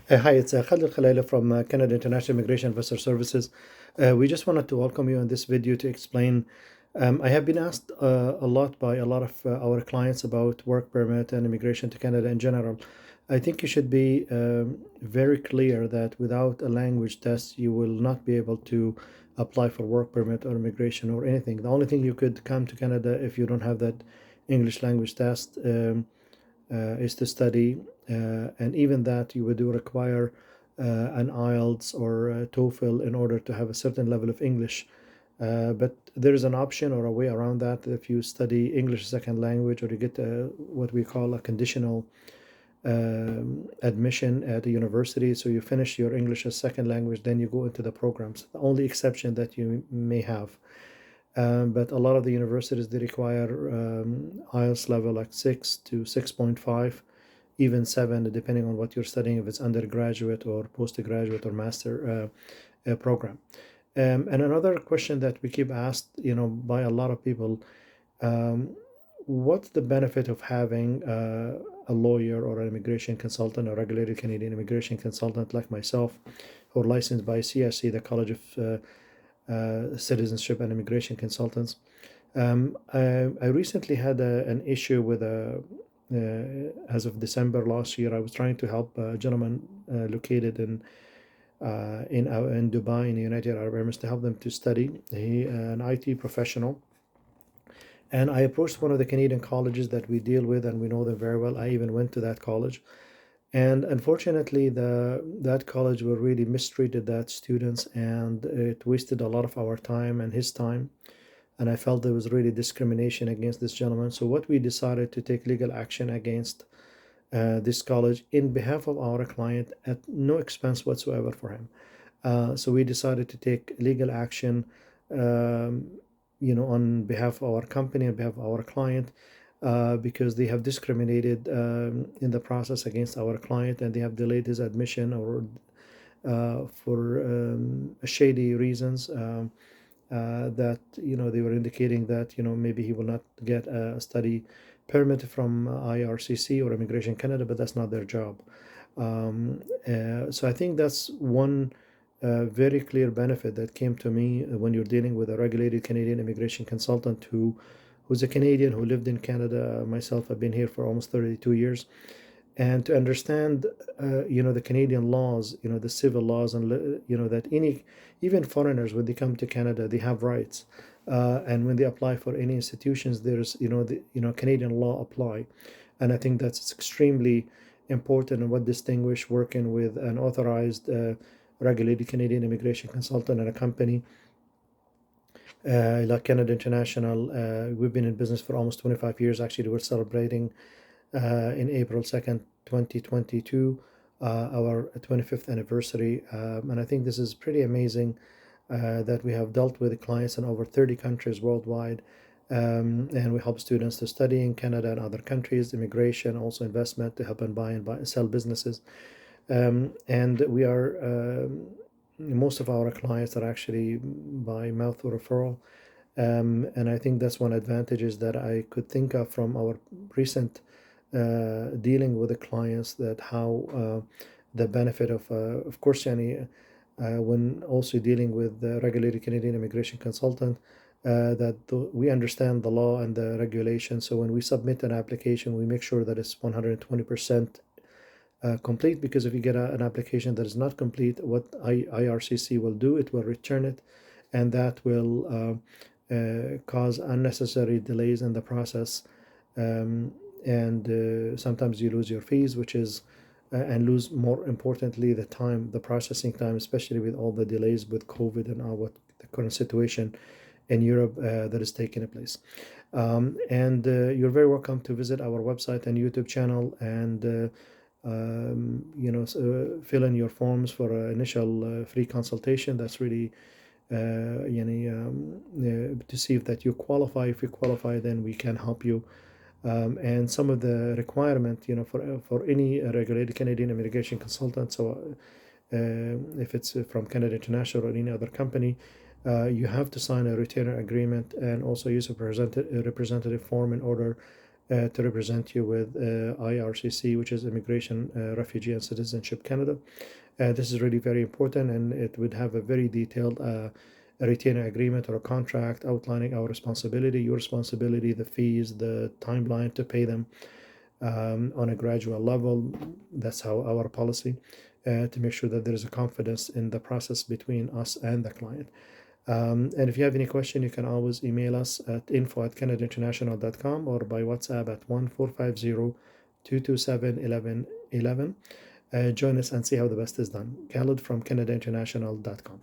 Hi, it's Khalid Khalaila from Canada International Immigration Investor Services. We just wanted to welcome you in this video to explain. I have been asked a lot by a lot of our clients about work permit and immigration to Canada in general. I think you should be very clear that without a language test, you will not be able to apply for work permit or immigration or anything. The only thing you could come to Canada if you don't have that English language test. Is to study, and even that you would do require an IELTS or a TOEFL in order to have a certain level of English. But there is an option or a way around that if you study English as a second language, or you get what we call a conditional admission at a university. So you finish your English as second language, then you go into the programs. The only exception that you may have. But a lot of the universities, they require IELTS level like 6 to 6.5, even 7, depending on what you're studying, if it's undergraduate or postgraduate or master program. And another question that we keep asked, by a lot of people, um, what's the benefit of having a lawyer or an immigration consultant, a regulated Canadian immigration consultant like myself, who are licensed by CSC, the College of Citizenship and Immigration Consultants? I recently had an issue with as of December last year. I was trying to help a gentleman located in Dubai, in the United Arab Emirates, to help them to study. He an IT professional, and I approached one of the Canadian colleges that we deal with, and we know them very well. I even went to that college, and unfortunately, the that college were really mistreated that students, and it wasted a lot of our time and his time. And I felt there was really discrimination against this gentleman. So what we decided to take legal action against this college in behalf of our client at no expense whatsoever for him. So we decided to take legal action, um, on behalf of our company, on behalf of our client, because they have discriminated in the process against our client, and they have delayed his admission or for shady reasons. That they were indicating that maybe he will not get a study permit from IRCC or Immigration Canada, but that's not their job. So I think that's one very clear benefit that came to me when you're dealing with a regulated Canadian immigration consultant who's a Canadian who lived in Canada. Myself, I've been here for almost 32 years, and to understand the Canadian laws, the civil laws, and that any, even foreigners, when they come to Canada, they have rights, and when they apply for any institutions, there's Canadian law apply. And I think that's extremely important, and what distinguish working with an authorized regulated Canadian immigration consultant and a company like Canada International. We've been in business for almost 25 years. Actually, we're celebrating in April 2nd, 2022, our 25th anniversary. And I think this is pretty amazing that we have dealt with clients in over 30 countries worldwide. And we help students to study in Canada and other countries, immigration, also investment, to help and buy and sell businesses. And we are, most of our clients are actually by mouth or referral. And I think that's one advantage is that I could think of from our recent dealing with the clients, that how the benefit of course, Yani, when also dealing with the regulated Canadian immigration consultant, that we understand the law and the regulation. So when we submit an application, we make sure that it's 120% complete, because if you get an application that is not complete, what IRCC will do, it will return it, and that will cause unnecessary delays in the process. And sometimes you lose your fees, which is and lose, more importantly, the time, the processing time, especially with all the delays with COVID and what the current situation in Europe that is taking place. And you're very welcome to visit our website and YouTube channel, and fill in your forms for an initial free consultation. That's really to see if that you qualify. If you qualify, then we can help you. And some of the requirement, for any regulated Canadian immigration consultant. So if it's from Canada International or any other company, you have to sign a retainer agreement and also use a representative form in order to represent you with IRCC, which is Immigration, Refugee and Citizenship Canada. This is really very important, and it would have a very detailed a retainer agreement or a contract outlining our responsibility, your responsibility, the fees, the timeline to pay them on a gradual level. That's how our policy to make sure that there is a confidence in the process between us and the client. And if you have any question, you can always email us at info@canadainternational.com or by WhatsApp at 1-450-227-1111. Join us and see how the best is done. Khaled from canadainternational.com.